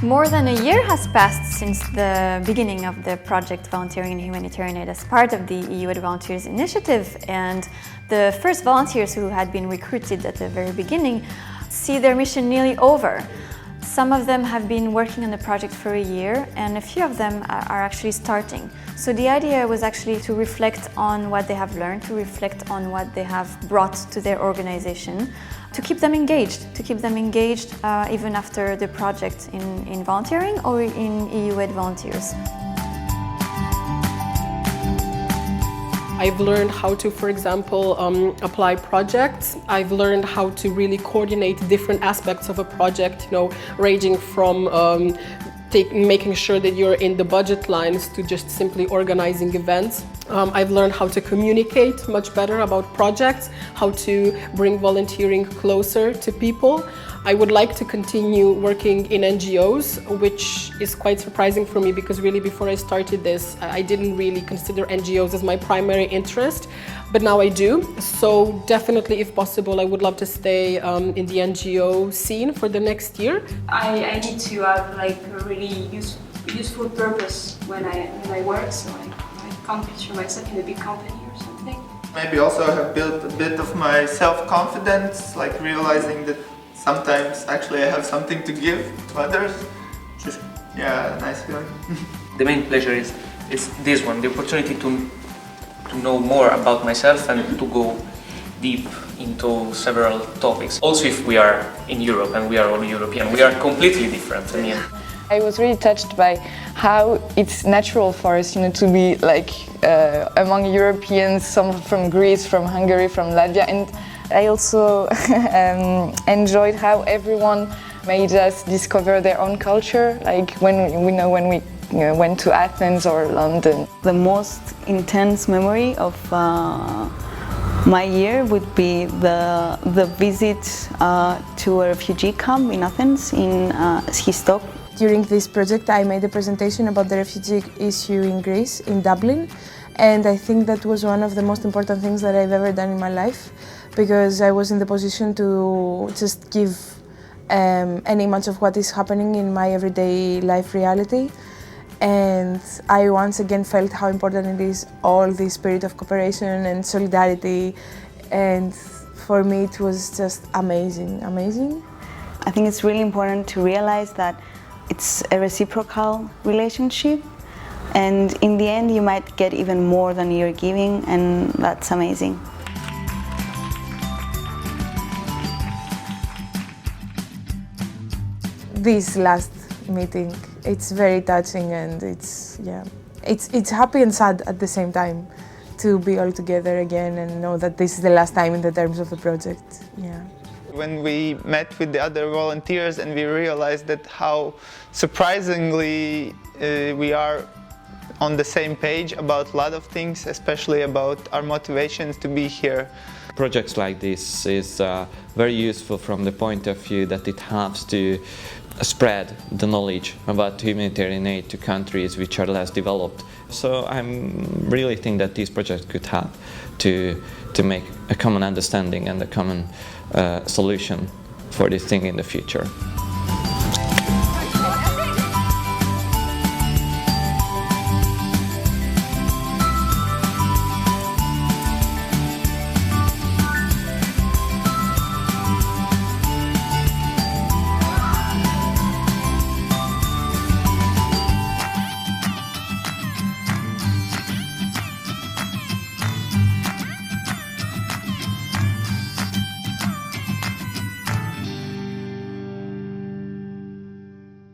More than a year has passed since the beginning of the project Volunteering in Humanitarian Aid as part of the EU Aid Volunteers initiative, and the first volunteers who had been recruited at the very beginning see their mission nearly over. Some of them have been working on the project for a year, and a few of them are actually starting. So the idea was actually to reflect on what they have learned, to reflect on what they have brought to their organization, to keep them engaged even after the project in volunteering or in EU Aid Volunteers. I've learned how to, for example, apply projects. I've learned how to really coordinate different aspects of a project, ranging from making sure that you're in the budget lines to just simply organizing events. I've learned how to communicate much better about projects, how to bring volunteering closer to people. I would like to continue working in NGOs, which is quite surprising for me because really before I started this, I didn't really consider NGOs as my primary interest, but now I do. So definitely, if possible, I would love to stay in the NGO scene for the next year. I need to have a really useful purpose when I work, so I can't picture myself in a big company or something. Maybe also I have built a bit of my self-confidence, realizing that sometimes actually I have something to give to others. Just, a nice feeling. The main pleasure is this one, the opportunity to know more about myself and to go deep into several topics. Also, if we are in Europe and we are all European, we are completely different. I was really touched by how it's natural for us, to be among Europeans, some from Greece, from Hungary, from Latvia, and I also enjoyed how everyone made us discover their own culture, when we went to Athens or London. The most intense memory of my year would be the visit to a refugee camp in Athens, in Schistok. During this project I made a presentation about the refugee issue in Greece, in Dublin, and I think that was one of the most important things that I've ever done in my life, because I was in the position to just give an image of what is happening in my everyday life reality. And I once again felt how important it is, all this spirit of cooperation and solidarity, and for me it was just amazing. I think it's really important to realize that it's a reciprocal relationship, and in the end you might get even more than you're giving, and that's amazing. This last meeting, it's very touching, and it's happy and sad at the same time to be all together again and know that this is the last time in the terms of the project. When we met with the other volunteers and we realized that how surprisingly we are on the same page about a lot of things, especially about our motivations to be here. Projects like this is very useful from the point of view that it helps to spread the knowledge about humanitarian aid to countries which are less developed. So I really think that these projects could help to make a common understanding and a common solution for this thing in the future.